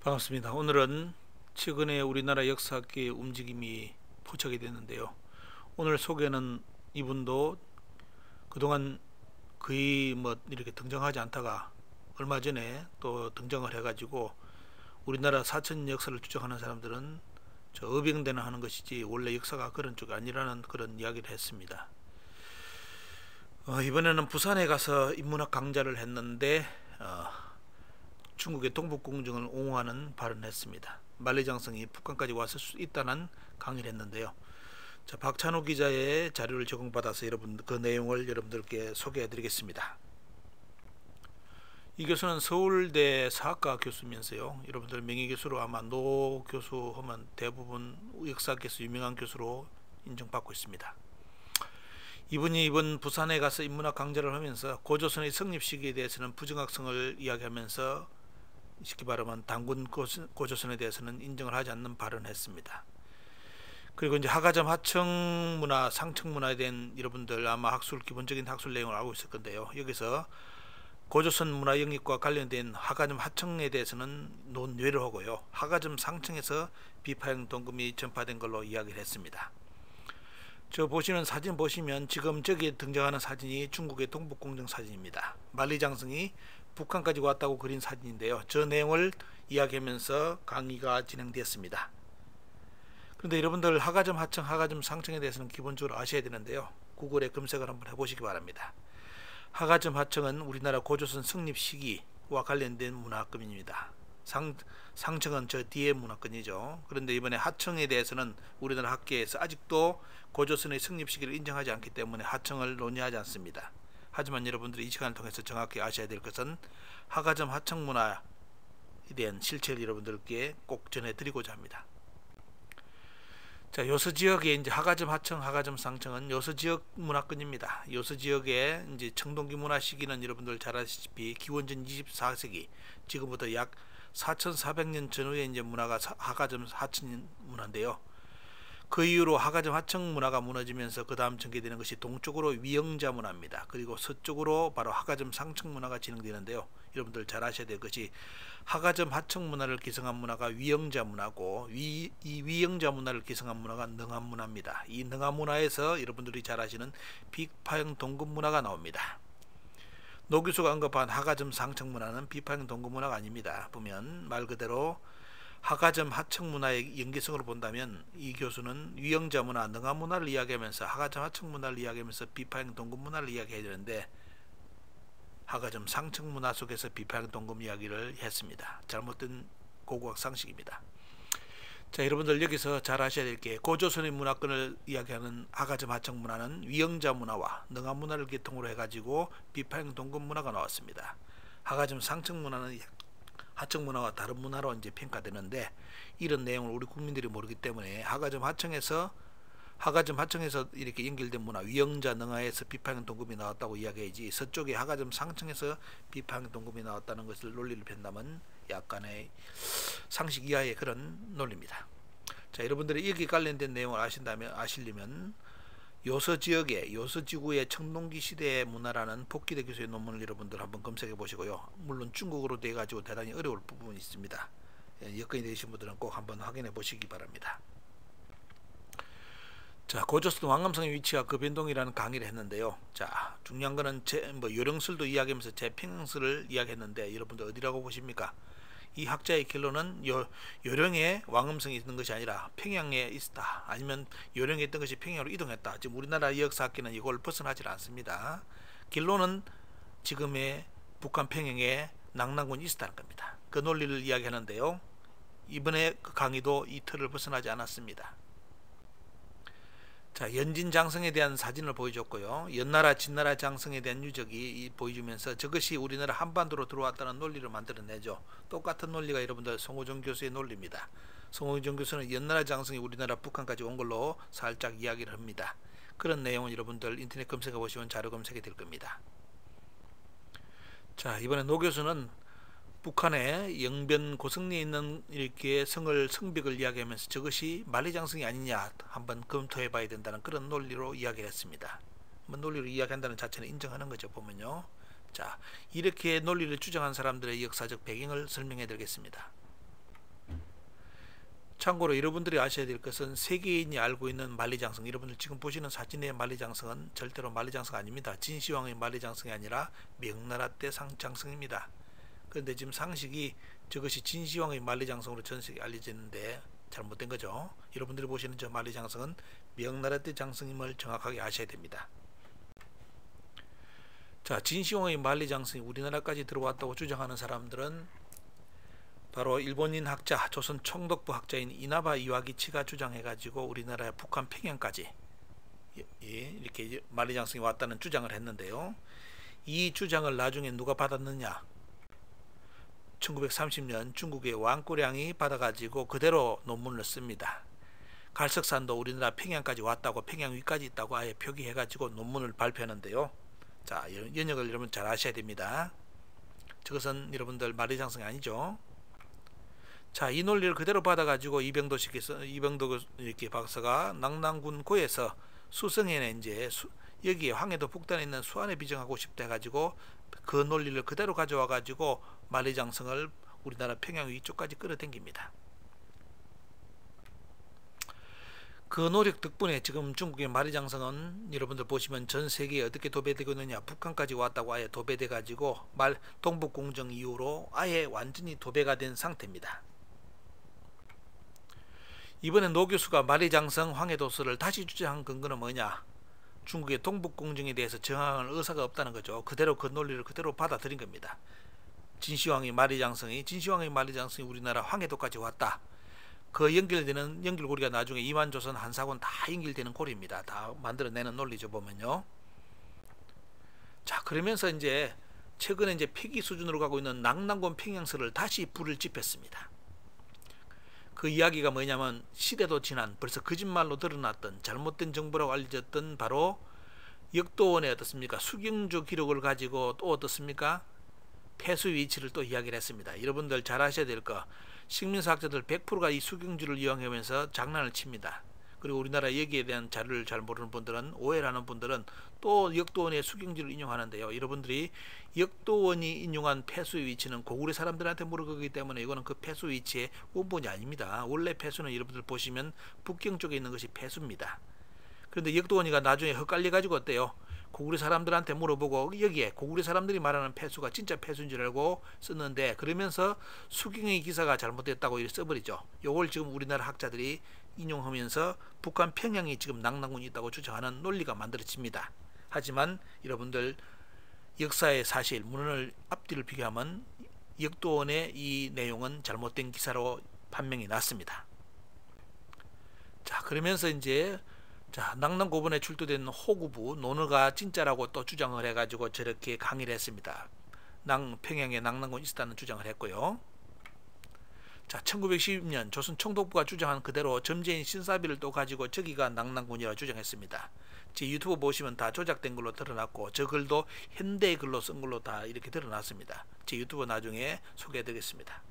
반갑습니다. 오늘은 최근에 우리나라 역사학계의 움직임이 포착이 됐는데요. 오늘 소개는 이분도 그동안 거의 이렇게 등장하지 않다가 얼마 전에 또 등장을 해가지고 우리나라 사천 역사를 추적하는 사람들은 저 어병대나 하는 것이지 원래 역사가 그런 쪽이 아니라는 그런 이야기를 했습니다. 이번에는 부산에 가서 인문학 강좌를 했는데 중국의 동북공정을 옹호하는 발언을 했습니다. 만리장성이 북한까지 왔을 수 있다는 강의를 했는데요. 자, 박찬호 기자의 자료를 제공받아서 그 내용을 여러분들께 소개해 드리겠습니다. 이 교수는 서울대 사학과 교수면서요. 여러분들 명예교수로 아마 노 교수 하면 대부분 역사학에서 유명한 교수로 인정받고 있습니다. 이분이 이번 부산에 가서 인문학 강좌를 하면서 고조선의 성립 시기에 대해서는 부정확성을 이야기하면서 쉽게 말하면 단군 고조선에 대해서는 인정을 하지 않는 발언을 했습니다. 그리고 이제 하가점 하청 문화, 상청 문화에 대한 여러분들 아마 기본적인 학술 내용을 알고 있을 건데요. 여기서 고조선 문화 영입과 관련된 하가점 하청에 대해서는 논외를 하고요. 하가점 상청에서 비파형 동금이 전파된 걸로 이야기를 했습니다. 저 보시는 사진 보시면 지금 저기에 등장하는 사진이 중국의 동북공정 사진입니다. 만리장성이 북한까지 왔다고 그린 사진인데요. 저 내용을 이야기하면서 강의가 진행되었습니다. 그런데 여러분들 하가점 하청, 하가점 상청에 대해서는 기본적으로 아셔야 되는데요. 구글에 검색을 한번 해보시기 바랍니다. 하가점 하청은 우리나라 고조선 성립 시기와 관련된 문화권입니다. 상청은 저 뒤에 문화권이죠. 그런데 이번에 하청에 대해서는 우리나라 학계에서 아직도 고조선의 성립 시기를 인정하지 않기 때문에 하청을 논의하지 않습니다. 하지만 여러분들이 이 시간을 통해서 정확히 아셔야 될 것은 하가점 하청 문화에 대한 실체를 여러분들께 꼭 전해드리고자 합니다. 자, 요서 지역에 이제 하가점 하청, 하가점 상청은 요서 지역 문화권입니다. 요서 지역의 이제 청동기 문화 시기는 여러분들 잘 아시다시피 기원전 24세기, 지금부터 약 4,400년 전후의 이제 문화가 하가점 하청 문화인데요. 그 이후로 하가점 하청 문화가 무너지면서 그 다음 전개되는 것이 동쪽으로 위영자 문화입니다. 그리고 서쪽으로 바로 하가점 상청 문화가 진행되는데요. 여러분들 잘 아셔야 될 것이 하가점 하청 문화를 기성한 문화가 위영자 문화고 이 위영자 문화를 기성한 문화가 능한 문화입니다. 이 능한 문화에서 여러분들이 잘 아시는 비파형 동금 문화가 나옵니다. 노 교수가 언급한 하가점 상청 문화는 비파형 동금 문화가 아닙니다. 보면 말 그대로 하가점 하청 문화의 연계성으로 본다면 이 교수는 위영자 문화, 능한 문화를 이야기하면서 하가점 하청 문화를 이야기하면서 비파형 동금 문화를 이야기해야 되는데 하가점 상청 문화 속에서 비파형 동금 이야기를 했습니다. 잘못된 고고학 상식입니다. 자, 여러분들 여기서 잘 아셔야 될 게 고조선의 문화권을 이야기하는 하가점 하청 문화는 위영자 문화와 능한 문화를 기통으로 해가지고 비파형 동금 문화가 나왔습니다. 하가점 상청 문화는 하청 문화와 다른 문화로 이제 평가되는데 이런 내용을 우리 국민들이 모르기 때문에 하가점 하청에서 이렇게 연결된 문화, 위영자 능하에서 비파형 동금이 나왔다고 이야기하지 서쪽에 하가점 상청에서 비파형 동금이 나왔다는 것을 논리를 편다면 약간의 상식 이하의 그런 논리입니다. 자, 여러분들이 여기 관련된 내용을 아시려면 요서 지구의 청동기 시대의 문화라는 복기대 교수의 논문을 여러분들 한번 검색해 보시고요. 물론 중국어로 돼 가지고 대단히 어려울 부분이 있습니다. 여건이 되신 분들은 꼭 한번 확인해 보시기 바랍니다. 자, 고조선 왕감성의 위치와 그 변동이라는 강의를 했는데요. 자, 중요한 거는 요령설도 이야기하면서 재평설을 이야기했는데 여러분들 어디라고 보십니까? 이 학자의 결론은 요령에 왕음성이 있는 것이 아니라 평양에 있다. 아니면 요령에 있던 것이 평양으로 이동했다. 지금 우리나라 역사학계는 이걸 벗어나질 않습니다. 결론은 지금의 북한 평양에 낙랑군이 있었다는 겁니다. 그 논리를 이야기하는데요. 이번에 그 강의도 이 틀을 벗어나지 않았습니다. 자, 연진장성에 대한 사진을 보여줬고요. 연나라 진나라 장성에 대한 유적이 보여주면서 저것이 우리나라 한반도로 들어왔다는 논리를 만들어내죠. 똑같은 논리가 여러분들 송호정 교수의 논리입니다. 송호정 교수는 연나라 장성이 우리나라 북한까지 온 걸로 살짝 이야기를 합니다. 그런 내용은 여러분들 인터넷 검색해 보시면 자료 검색이 될 겁니다. 자, 이번에 노 교수는 북한의 영변 고성리에 있는 이렇게 성벽을 이야기하면서 저것이 만리장성이 아니냐 한번 검토해 봐야 된다는 그런 논리로 이야기를 했습니다. 논리로 이야기한다는 자체는 인정하는 거죠. 보면요. 자, 이렇게 논리를 주장한 사람들의 역사적 배경을 설명해 드리겠습니다. 참고로 여러분들이 아셔야 될 것은 세계인이 알고 있는 만리장성, 여러분들 지금 보시는 사진의 만리장성은 절대로 만리장성 아닙니다. 진시황의 만리장성이 아니라 명나라 때 장성입니다. 그런데 지금 상식이 저것이 진시황의 만리장성으로 전 세계에 알려졌는데 잘못된 거죠. 여러분들이 보시는 저 만리장성은 명나라 때 장성임을 정확하게 아셔야 됩니다. 자, 진시황의 만리장성이 우리나라까지 들어왔다고 주장하는 사람들은 바로 일본인 학자, 조선 총독부 학자인 이나바 이와기치가 주장해가지고 우리나라의 북한 평양까지 이렇게 만리장성이 왔다는 주장을 했는데요. 이 주장을 나중에 누가 받았느냐? 1930년 중국의 왕꾸량이 받아가지고 그대로 논문을 씁니다. 갈석산도 우리나라 평양까지 왔다고, 평양 위까지 있다고 아예 표기해가지고 논문을 발표하는데요. 자, 연역을 여러분 잘 아셔야 됩니다. 저것은 여러분들 만리장성이 아니죠. 자, 이 논리를 그대로 받아가지고 이병도 이렇게 박사가 낙랑군고에서 수성에는 이제 여기에 황해도 북단에 있는 수안에 비정하고 싶다 해가지고 그 논리를 그대로 가져와 가지고 만리장성을 우리나라 평양 위쪽까지 끌어당깁니다. 그 노력 덕분에 지금 중국의 만리장성은 여러분들 보시면 전 세계에 어떻게 도배되고 있느냐, 북한까지 왔다고 아예 도배돼 가지고 동북공정 이후로 아예 완전히 도배가 된 상태입니다. 이번에 노 교수가 만리장성 황해도서를 다시 주장한 근거는 뭐냐? 중국의 동북공정에 대해서 저항할 의사가 없다는 거죠. 그대로 그 논리를 그대로 받아들인 겁니다. 진시황의 만리장성이 우리나라 황해도까지 왔다. 그 연결고리가 나중에 이만조선 한사권 다 연결되는 고리입니다. 다 만들어내는 논리죠, 보면요. 자, 그러면서 이제 최근에 이제 폐기 수준으로 가고 있는 낙랑군 평양설을 다시 불을 지폈습니다. 그 이야기가 뭐냐면 시대도 지난 벌써 거짓말로 드러났던 잘못된 정보라고 알려졌던 바로 역도원의 어떻습니까? 수경주 기록을 가지고 또 어떻습니까? 폐수 위치를 또 이야기를 했습니다. 여러분들 잘 아셔야 될 거, 식민사학자들 100%가 이 수경주를 이용하면서 장난을 칩니다. 그리고 우리나라 여기에 대한 자료를 잘 모르는 분들은, 오해를 하는 분들은 또 역도원의 수경주를 인용하는데요. 여러분들이 역도원이 인용한 폐수 위치는 고구려 사람들한테 물어보기 때문에 이거는 그 폐수 위치의 원본이 아닙니다. 원래 폐수는 여러분들 보시면 북경 쪽에 있는 것이 폐수입니다. 그런데 역도원이가 나중에 헷갈려 가지고 어때요? 고구려 사람들한테 물어보고 여기에 고구려 사람들이 말하는 폐수가 진짜 폐수인 줄 알고 썼는데, 그러면서 수경의 기사가 잘못됐다고 이렇게 써버리죠. 요걸 지금 우리나라 학자들이 인용하면서 북한 평양이 지금 낙랑군이 있다고 주장하는 논리가 만들어집니다. 하지만 여러분들 역사의 사실, 문헌을 앞뒤를 비교하면 역도원의 이 내용은 잘못된 기사로 판명이 났습니다. 자, 그러면서 이제 낙랑고본에 출토된 호구부 논어가 진짜라고 또 주장을 해가지고 저렇게 강의를 했습니다. 평양에 낙랑군이 있었다는 주장을 했고요. 자, 1910년 조선 총독부가 주장한 그대로 점재인 신사비를 또 가지고 저기가 낙랑군이라고 주장했습니다. 제 유튜브 보시면 다 조작된 걸로 드러났고, 저 글도 현대의 글로 쓴 걸로 다 이렇게 드러났습니다. 제 유튜브 나중에 소개해드리겠습니다.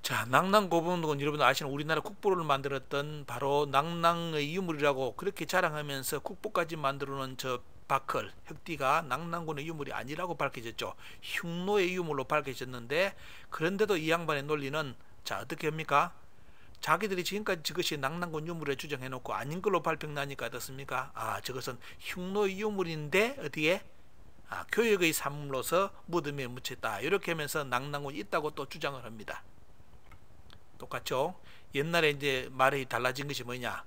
자, 낙랑고본은 여러분 아시는 우리나라 국보를 만들었던 바로 낙랑의 유물이라고 그렇게 자랑하면서 국보까지 만들어놓은 저 바클, 흑띠가 낙랑군의 유물이 아니라고 밝혀졌죠. 흉노의 유물로 밝혀졌는데, 그런데도 이 양반의 논리는 자, 어떻게 합니까? 자기들이 지금까지 저것이 낙랑군 유물에 주장해놓고 아닌 걸로 발표나니까 어떻습니까? 아, 저것은 흉노의 유물인데 어디에? 아, 교역의 산물로서 무덤에 묻혔다. 이렇게 하면서 낙랑군이 있다고 또 주장을 합니다. 똑같죠? 옛날에 이제 말이 달라진 것이 뭐냐?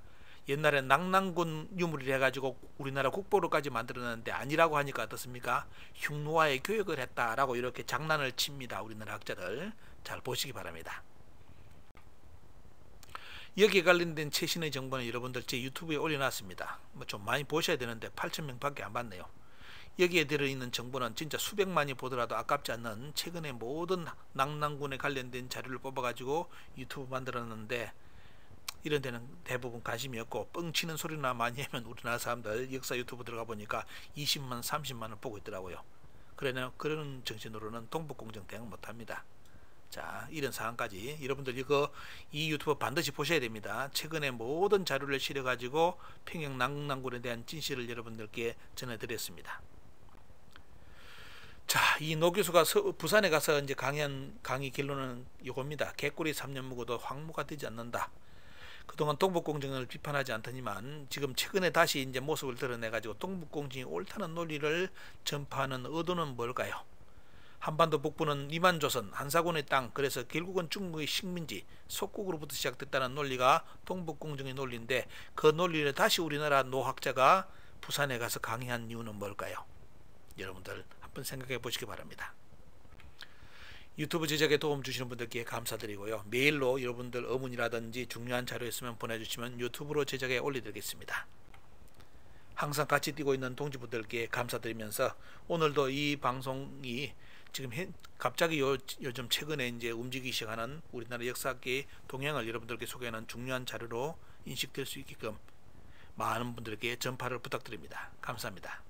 옛날에 낙랑군 유물이라 해가지고 우리나라 국보로까지 만들어놨는데 아니라고 하니까 어떻습니까? 흉노와의 교역을 했다라고 이렇게 장난을 칩니다. 우리나라 학자들 잘 보시기 바랍니다. 여기에 관련된 최신의 정보는 여러분들 제 유튜브에 올려놨습니다. 뭐 좀 많이 보셔야 되는데 8,000명밖에 안 봤네요. 여기에 들어있는 정보는 진짜 수백만이 보더라도 아깝지 않는 최근의 모든 낙랑군에 관련된 자료를 뽑아가지고 유튜브 만들었는데, 이런 데는 대부분 관심이 없고 뻥치는 소리나 많이 하면 우리나라 사람들 역사 유튜브 들어가 보니까 20만 30만을 보고 있더라고요. 그런 정신으로는 동북공정 대응 못합니다. 자, 이런 상황까지 여러분들 이 유튜브 반드시 보셔야 됩니다. 최근에 모든 자료를 실어 가지고 평양 낙랑군에 대한 진실을 여러분들께 전해드렸습니다. 자, 이 노 교수가 부산에 가서 이제 강의한 강의 결론은 이겁니다. 개꿀이 3년 묵어도 황무가 되지 않는다. 그동안 동북공정을 비판하지 않더니만 지금 최근에 다시 이제 모습을 드러내 가지고 동북공정이 옳다는 논리를 전파하는 의도는 뭘까요? 한반도 북부는 리만조선, 한사군의 땅, 그래서 결국은 중국의 식민지, 속국으로부터 시작됐다는 논리가 동북공정의 논리인데 그 논리를 다시 우리나라 노학자가 부산에 가서 강의한 이유는 뭘까요? 여러분들 한번 생각해 보시기 바랍니다. 유튜브 제작에 도움 주시는 분들께 감사드리고요. 메일로 여러분들 의문이라든지 중요한 자료 있으면 보내주시면 유튜브로 제작에 올려드리겠습니다. 항상 같이 뛰고 있는 동지분들께 감사드리면서 오늘도 이 방송이 지금 갑자기 요즘 최근에 이제 움직이기 시작하는 우리나라 역사학계의 동향을 여러분들께 소개하는 중요한 자료로 인식될 수 있게끔 많은 분들에게 전파를 부탁드립니다. 감사합니다.